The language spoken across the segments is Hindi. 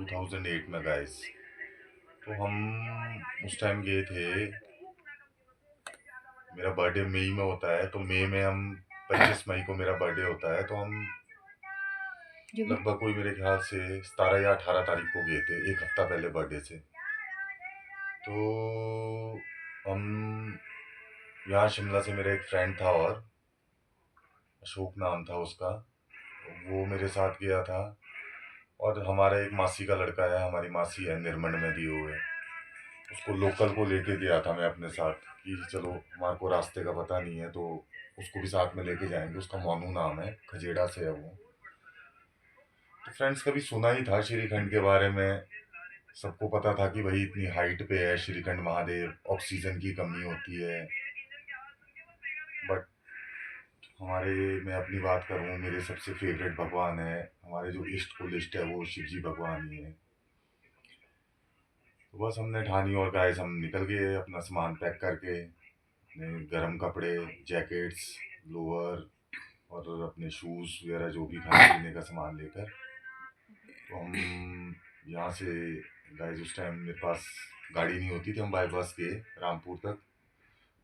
2008 में गाइस। तो हम उस टाइम गए थे। मेरा बर्थडे मई में होता है, तो मई में हम 25 मई को मेरा बर्थडे होता है, तो हम लगभग कोई मेरे ख्याल से 17 या 18 तारीख को गए थे, एक हफ्ता पहले बर्थडे से। तो हम यहाँ शिमला से मेरा एक फ्रेंड था, और अशोक नाम था उसका, वो मेरे साथ गया था। और हमारा एक मासी का लड़का है, हमारी मासी है निर्मंड में दिए हुए, उसको लोकल को लेके गया था मैं अपने साथ कि चलो हमारे को रास्ते का पता नहीं है, तो उसको भी साथ में लेके जाएंगे। उसका मोनू नाम है, खजेड़ा से है वो। तो फ्रेंड्स, कभी सुना ही था श्रीखंड के बारे में, सबको पता था कि भाई इतनी हाइट पे है श्रीखंड महादेव, ऑक्सीजन की कमी होती है। बट हमारे, मैं अपनी बात करूँ, मेरे सबसे फेवरेट भगवान है, हमारे जो इष्ट कुल इष्ट है वो शिव जी भगवान ही है। तो बस हमने ठानी और गाइस हम निकल गए अपना सामान पैक करके, अपने गर्म कपड़े, जैकेट्स, लोअर और अपने शूज़ वगैरह जो भी खाने पीने का सामान लेकर। तो हम यहाँ से गाइस, उस टाइम मेरे पास गाड़ी नहीं होती थी, हम बाई बस गए रामपुर तक।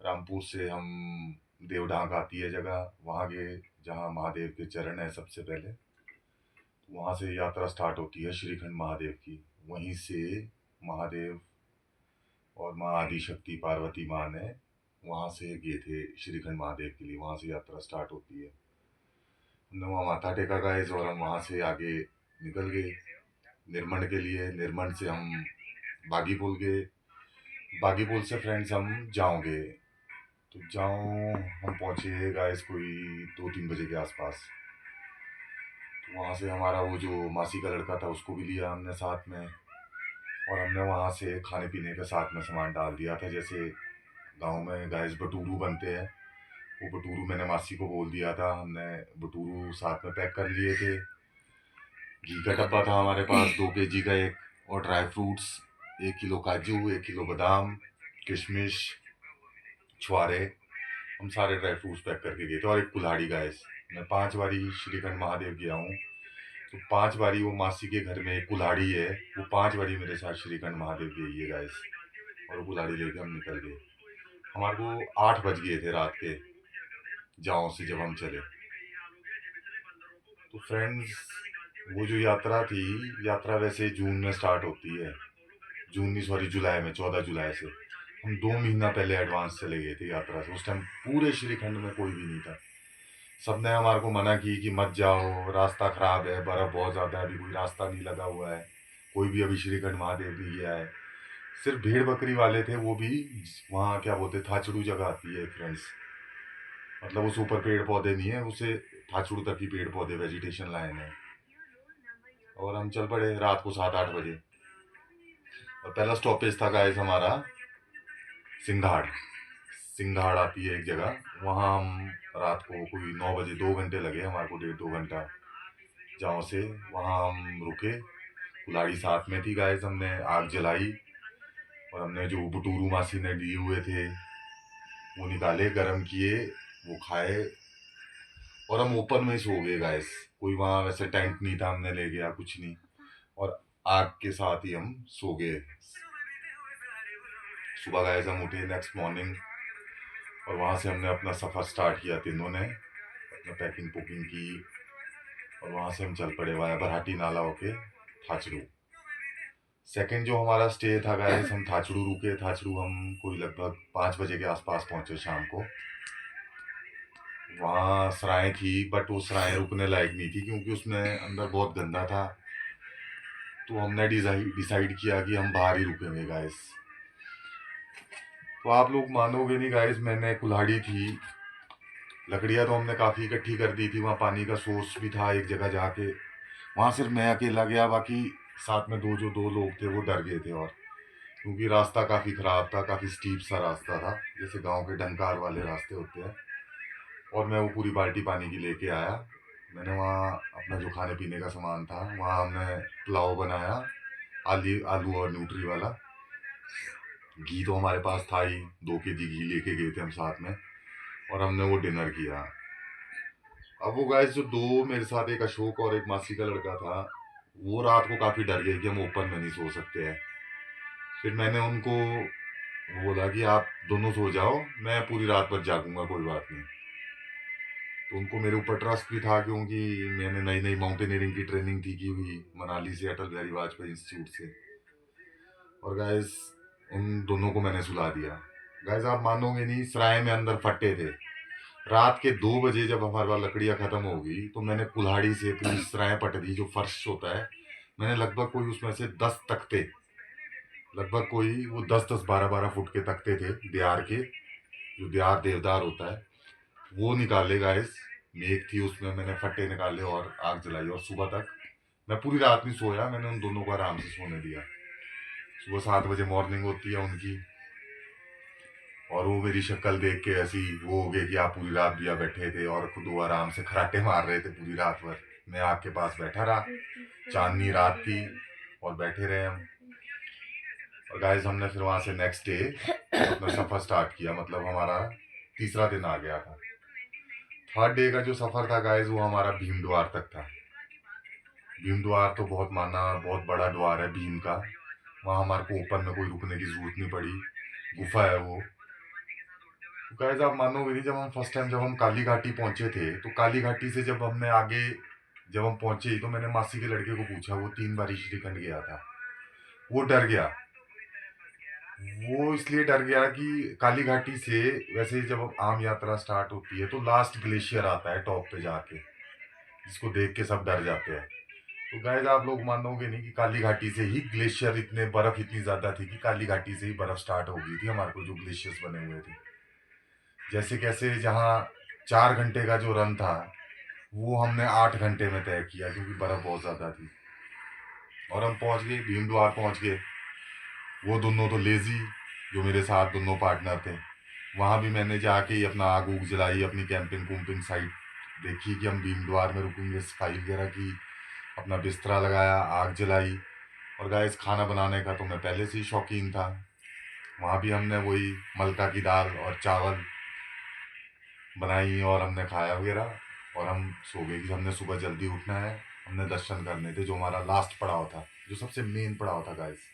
रामपुर से हम देवढांग आती है जगह, वहाँ गए जहाँ महादेव के चरण है सबसे पहले। तो वहाँ से यात्रा स्टार्ट होती है श्रीखंड महादेव की। वहीं से महादेव और माँ आदिशक्ति पार्वती माँ ने वहाँ से गए थे श्रीखंड महादेव के लिए, वहाँ से यात्रा स्टार्ट होती है। हमने वहाँ माथा टेका गाइस, और हम वहाँ से आगे निकल गए निर्मंड के लिए। निर्मंड से हम बागी पुल गए, बागी पुल से फ्रेंड्स हम जाओ गए। तो जाओ हम पहुँचे गाइस कोई 2-3 बजे के आसपास। तो वहाँ से हमारा वो जो मासी का लड़का था उसको भी लिया हमने साथ में, और हमने वहाँ से खाने पीने का साथ में सामान डाल दिया था। जैसे गांव में गाइस भटूरू बनते हैं, वो भटूरू मैंने मासी को बोल दिया था, हमने भटूरू साथ में पैक कर लिए थे। घी का डब्बा था हमारे पास 2 kg का एक, और ड्राई फ्रूट्स 1 किलो काजू, 1 किलो बादाम, किशमिश, छुआरे, हम सारे ड्राई फ्रूट्स पैक करके गए थे। और एक कुल्हाड़ी गाइस, मैं 5 बारी श्रीखंड महादेव गया हूँ, तो 5 बारी वो मासी के घर में एक कुल्हाड़ी है, वो 5 बारी मेरे साथ श्रीखंड महादेव गई है गाइस। और वो कुल्हाड़ी लेके हम निकल गए। हमारे को 8 बज गए थे रात के जाओ से जब हम चले। तो फ्रेंड्स, वो जो यात्रा थी, यात्रा वैसे जून में स्टार्ट होती है, जून नहीं सॉरी जुलाई में, 14 जुलाई से। हम 2 महीना पहले एडवांस चले गए थे यात्रा से। उस टाइम पूरे श्रीखंड में कोई भी नहीं था, सबने हमारे को मना की कि मत जाओ, रास्ता खराब है, बर्फ बहुत ज़्यादा है, अभी कोई रास्ता नहीं लगा हुआ है, कोई भी अभी श्रीखंड महादेव नहीं गया है। सिर्फ भेड़ बकरी वाले थे, वो भी वहाँ क्या बोलते, थाचड़ू जगह आती है फ्रेंड्स, मतलब उस ऊपर पेड़ पौधे नहीं है, उसे थाचड़ू तक ही पेड़ पौधे, वेजिटेशन लाइन है। और हम चल पड़े रात को 7-8 बजे। और पहला स्टॉपेज था गाइस हमारा सिंघाड़। सिंघाड़ आती है एक जगह, वहाँ हम रात को कोई 9 बजे, 2 घंटे लगे हमारे को, 1.5-2 घंटा जाओ से। वहाँ हम रुके, कुल्हाड़ी साथ में थी गाइस, हमने आग जलाई, और हमने जो भटूरू मासी ने दिए हुए थे वो निकाले, गरम किए, वो खाए, और हम ओपन में ही सो गए गाइस। कोई वहाँ वैसे टेंट नहीं था, हमने ले गया कुछ नहीं, और आग के साथ ही हम सो गए। सुबह गाइस हम उठे नेक्स्ट मॉर्निंग, और वहाँ से हमने अपना सफ़र स्टार्ट किया, तीनों ने अपना पैकिंग पुकिंग की, और वहाँ से हम चल पड़े वाया बरहाटी नाला होके थाचड़ू। सेकंड जो हमारा स्टे था गाइस, हम थाचड़ू रुके। थाचड़ू हम कोई लगभग 5 बजे के आसपास पहुँचे शाम को। वहाँ सराय थी, बट वो सराय रुकने लायक नहीं थी, क्योंकि उसमें अंदर बहुत गंदा था। तो हमने डिसाइड किया कि हम बाहर ही रुकेंगे गाइस। तो आप लोग मानोगे नहीं गाइस, मैंने कुल्हाड़ी थी, लकड़ियाँ तो हमने काफ़ी इकट्ठी कर दी थी, वहाँ पानी का सोर्स भी था एक जगह जाके, वहाँ सिर्फ मैं अकेला गया, बाकी साथ में दो लोग थे वो डर गए थे। और क्योंकि रास्ता काफ़ी ख़राब था, काफ़ी स्टीप सा रास्ता था, जैसे गांव के डंकार वाले रास्ते होते हैं। और मैं वो पूरी बाल्टी पानी की लेके आया। मैंने वहाँ अपना जो खाने पीने का सामान था, वहाँ हमने पुलाव बनाया, आलू और न्यूट्री वाला। घी तो हमारे पास था ही, 2 kg घी लेके गए थे हम साथ में, और हमने वो डिनर किया। अब वो गाइस जो दो मेरे साथ, एक अशोक और एक मासी का लड़का था, वो रात को काफ़ी डर गए कि हम ओपन में नहीं सो सकते हैं। फिर मैंने उनको बोला कि आप दोनों सो जाओ, मैं पूरी रात भर जागूंगा, कोई बात नहीं। तो उनको मेरे ऊपर ट्रस्ट भी था क्योंकि मैंने नई नई माउंटेनियरिंग की ट्रेनिंग थी की हुई मनाली से, अटल बिहारी वाजपेयी इंस्टीट्यूट से। और गाइस उन दोनों को मैंने सुला दिया। गाइस आप मानोगे नहीं, सराय में अंदर फट्टे थे। रात के 2 बजे जब हमारे पास लकड़ियां खत्म हो गई तो मैंने कुल्हाड़ी से पूरी सराय पट दी, जो फर्श होता है। मैंने लगभग कोई उसमें से 10 तख्ते, लगभग कोई वो 10-10 12-12 फुट के तख्ते थे दियार के, जो दियार देवदार होता है, वो निकाले गाइस। मेघ थी उसमें, मैंने फट्टे निकाले और आग जलाई, और सुबह तक मैं पूरी रात नहीं सोया। मैंने उन दोनों को आराम से सोने दिया। सुबह 7 बजे मॉर्निंग होती है उनकी, और वो मेरी शक्ल देख के ऐसी वो हो गए कि आप पूरी रात भैया बैठे थे, और खुद वो आराम से खराटे मार रहे थे पूरी रात भर। मैं आग के पास बैठा रहा, चांदनी रात थी, और बैठे रहे हम। और गाइस हमने फिर वहां से नेक्स्ट डे अपना सफर स्टार्ट किया, मतलब हमारा तीसरा दिन आ गया था। थर्ड डे का जो सफर था गाइस, वो हमारा भीम द्वार तक था। भीम द्वार तो बहुत माना, बहुत बड़ा द्वार है भीम का। वहाँ हमारे को ओपन में कोई रुकने की जरूरत नहीं पड़ी, गुफा है वो। तो गाइस आप मानोगे नहीं, जब हम फर्स्ट टाइम जब हम काली घाटी पहुंचे थे, तो काली घाटी से जब हमने आगे जब हम पहुंचे तो मैंने मासी के लड़के को पूछा, वो 3 बार श्रीखंड गया था। वो डर गया। वो इसलिए डर गया कि काली घाटी से वैसे जब आम यात्रा स्टार्ट होती है तो लास्ट ग्लेशियर आता है टॉप पे जाके, जिसको देख के सब डर जाते हैं। तो गाइस आप लोग मानोगे नहीं कि काली घाटी से ही ग्लेशियर, इतने बर्फ इतनी ज्यादा थी कि काली घाटी से ही बर्फ स्टार्ट हो गई थी हमारे को, जो ग्लेशियर्स बने हुए थे। जैसे कैसे जहाँ 4 घंटे का जो रन था, वो हमने 8 घंटे में तय किया, क्योंकि बर्फ बहुत ज्यादा थी। और हम पहुंच गए, भीमद्वार पहुंच गए। वो दोनों तो लेजी, जो मेरे साथ दोनों पार्टनर थे, वहां भी मैंने जाके ही अपना आग उग जलाई, अपनी कैंपिंग कुम्पिंग साइट देखी कि हम भीमद्वार में रुकेंगे, सफाई वगैरह की, अपना बिस्तरा लगाया, आग जलाई। और गाइस खाना बनाने का तो मैं पहले से ही शौकीन था। वहाँ भी हमने वही मलका की दाल और चावल बनाई और हमने खाया वगैरह। और हम सो गए कि हमने सुबह जल्दी उठना है, हमने दर्शन करने थे, जो हमारा लास्ट पड़ाव था, जो सबसे मेन पड़ाव था गाइस।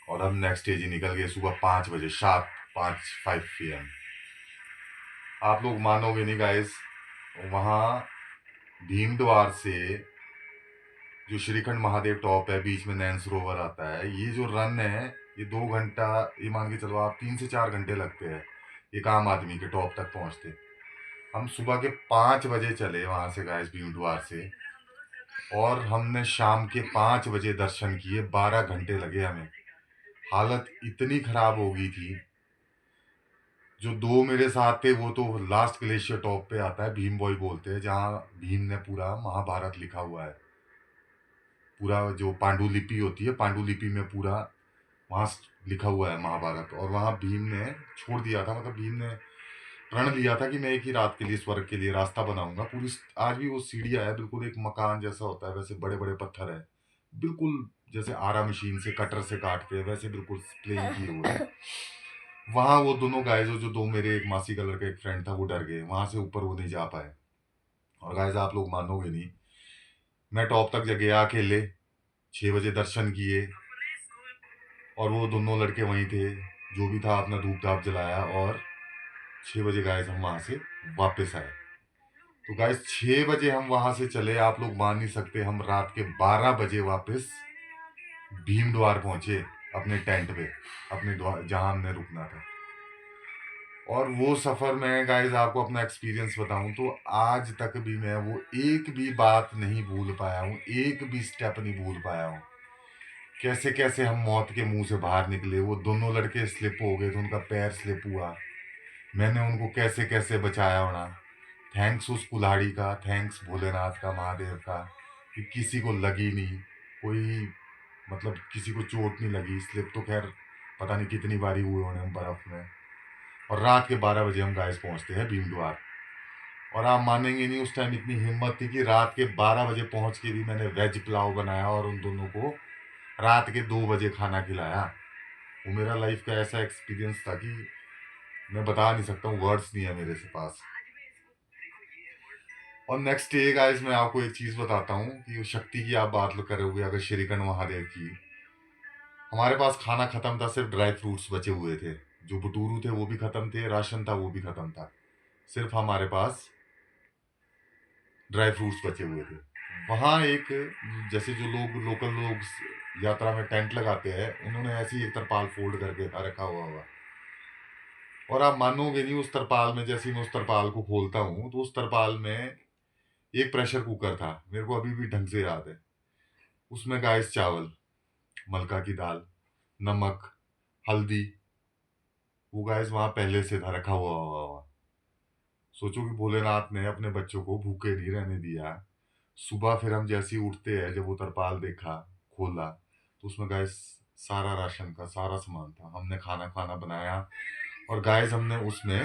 और हम नेक्स्ट डे ही निकल गए सुबह 5 बजे, शार्प 5 5 PM। आप लोग मानोगे नहीं गाइस, वहाँ भीमद्वार से जो श्रीखंड महादेव टॉप है, बीच में नैन सरोवर आता है, ये जो रन है, ये 2 घंटा, ये मान के चलो आप 3 से 4 घंटे लगते हैं एक आम आदमी के टॉप तक पहुंचते। हम सुबह के 5 बजे चले वहां से गाइस भीमद्वार से, और हमने शाम के 5 बजे दर्शन किए। 12 घंटे लगे हमें। हालत इतनी खराब हो गई थी। जो दो मेरे साथ थे वो तो लास्ट ग्लेशियर टॉप पे आता है, भीम बॉय बोलते हैं, जहाँ भीम ने पूरा महाभारत लिखा हुआ है। पूरा जो पांडुलिपि होती है, पांडुलिपि में पूरा वहाँ लिखा हुआ है महाभारत। और वहाँ भीम ने छोड़ दिया था, मतलब भीम ने प्रण लिया था कि मैं एक ही रात के लिए स्वर्ग के लिए रास्ता बनाऊंगा। पूरी आज भी वो सीढ़ियाँ है, बिल्कुल एक मकान जैसा होता है, वैसे बड़े बड़े पत्थर है, बिल्कुल जैसे आरा मशीन से कटर से काटते हैं वैसे, बिल्कुल प्लेन किए हुए हैं। वहाँ वो दोनों गाइज, जो दो मेरे एक मासी का लड़का एक फ्रेंड था, वो डर गए, वहां से ऊपर वो नहीं जा पाए। और गाइज आप लोग मानोगे नहीं, मैं टॉप तक जग गया अकेले, 6 बजे दर्शन किए, और वो दोनों लड़के वहीं थे, जो भी था अपना धूप धाप जलाया, और 6 बजे गाइज हम वहां से वापस आए। तो गाइज 6 बजे हम वहां से चले, आप लोग मान नहीं सकते, हम रात के 12 बजे वापस भीमद्वार पहुंचे अपने टेंट पे, अपने जहां हमने रुकना था। और वो सफर में गाइज आपको अपना एक्सपीरियंस बताऊं तो आज तक भी मैं वो एक भी बात नहीं भूल पाया हूँ, एक भी स्टेप नहीं भूल पाया हूँ। कैसे कैसे हम मौत के मुंह से बाहर निकले। वो दोनों लड़के स्लिप हो गए थे, उनका पैर स्लिप हुआ, मैंने उनको कैसे कैसे बचाया होना। थैंक्स उस कुल्हाड़ी का, थैंक्स भोलेनाथ का, महादेव का, कि किसी को लगी नहीं, कोई मतलब किसी को चोट नहीं लगी। स्लिप तो खैर पता नहीं कितनी बारी हुए होने हम बर्फ में। और रात के 12 बजे हम गाइस पहुंचते हैं भीमद्वार। और आप मानेंगे नहीं, उस टाइम इतनी हिम्मत थी कि रात के 12 बजे पहुंच के भी मैंने वेज पुलाव बनाया और उन दोनों को रात के 2 बजे खाना खिलाया। वो मेरा लाइफ का ऐसा एक्सपीरियंस था कि मैं बता नहीं सकता हूँ, वर्ड्स नहीं है मेरे से पास। और नेक्स्ट डे गाइस मैं आपको एक चीज़ बताता हूँ कि शक्ति की आप बात करोगे अगर श्रीखंड महादेव की। हमारे पास खाना खत्म था, सिर्फ ड्राई फ्रूट्स बचे हुए थे। जो भटूरू थे वो भी खत्म थे, राशन था वो भी खत्म था। सिर्फ हमारे पास ड्राई फ्रूट्स बचे हुए थे। वहाँ एक, जैसे जो लोग लोकल लोग यात्रा में टेंट लगाते हैं, उन्होंने ऐसी एक तरपाल फोल्ड करके रखा हुआ हुआ। और आप मानोगे नहीं, उस तरपाल में जैसे ही मैं उस तरपाल को खोलता हूँ तो उस तरपाल में एक प्रेशर कुकर था, मेरे को अभी भी ढंग से याद है। उसमें गाइस चावल, मलका की दाल, नमक, हल्दी, वो गाइस वहां पहले से था रखा हुआ। सोचो कि भोलेनाथ ने अपने बच्चों को भूखे नहीं रहने दिया। सुबह फिर हम जैसे ही उठते हैं, जब वो तरपाल देखा, खोला, तो उसमें गाइस सारा राशन का सारा सामान था। हमने खाना खाना बनाया। और गाइस हमने उसमें,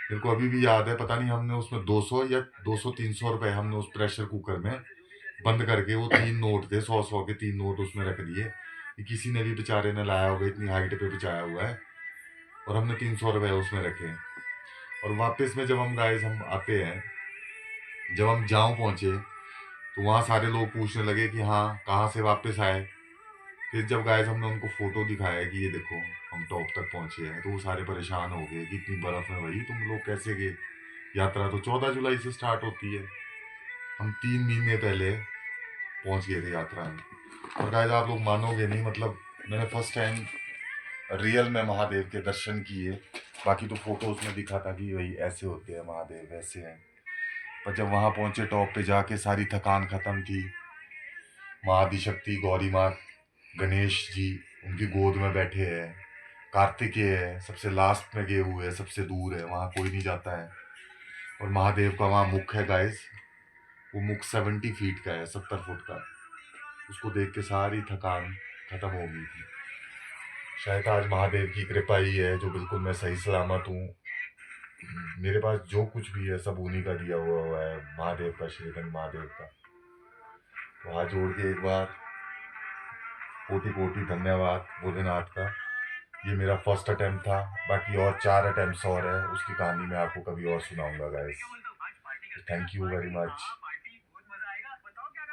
मेरे को अभी भी याद है, पता नहीं हमने उसमें 200 या 200-300 रुपए हमने उस प्रेशर कुकर में बंद करके, वो 3 नोट थे, 100-100 के 3 नोट उसमें रख दिए कि किसी ने भी बेचारे ने लाया होगा, इतनी हाइट पे बचाया हुआ है। और हमने 300 रुपए उसमें रखे। और वापस में जब हम गाइस हम आते हैं, जब हम जाऊं पहुंचे, तो वहाँ सारे लोग पूछने लगे कि हाँ कहाँ से वापस आए। फिर जब गाइस हमने उनको फोटो दिखाया कि ये देखो हम टॉप तक पहुंचे हैं, तो वो सारे परेशान हो गए कि इतनी बर्फ में भाई तुम लोग कैसे गए। यात्रा तो 14 जुलाई से स्टार्ट होती है, हम 3 महीने पहले पहुंच गए थे यात्रा में। और गाइस आप लोग मानोगे नहीं, मतलब मैंने फर्स्ट टाइम रियल में महादेव के दर्शन किए। बाकी तो फोटोज में दिखा था कि भाई ऐसे होते हैं महादेव, वैसे हैं। पर जब वहां पहुंचे टॉप पे जाके, सारी थकान खत्म थी। माँ आदिशक्ति, गौरी माँ, गणेश जी उनकी गोद में बैठे हैं। कार्तिकेय है, सबसे लास्ट में गए हुए हैं, सबसे दूर है, वहां कोई नहीं जाता है। और महादेव का वहां मुख है गाइस, वो मुख 70 फीट का है, 70 फुट का। उसको देख के सारी थकान खत्म हो गई थी। शायद आज महादेव की कृपा ही है जो बिल्कुल मैं सही सलामत हूँ। मेरे पास जो कुछ भी है सब उन्हीं का दिया हुआ है, महादेव का, श्रीखंड महादेव का। तो हाथ जोड़ के एक बार कोटि कोटि धन्यवाद भोलेनाथ का। ये मेरा फर्स्ट अटेम्प्ट था। बाकी और 4 अटेम्प्ट्स और है, उसकी कहानी मैं आपको कभी और सुनाऊंगा guys. Thank you very much.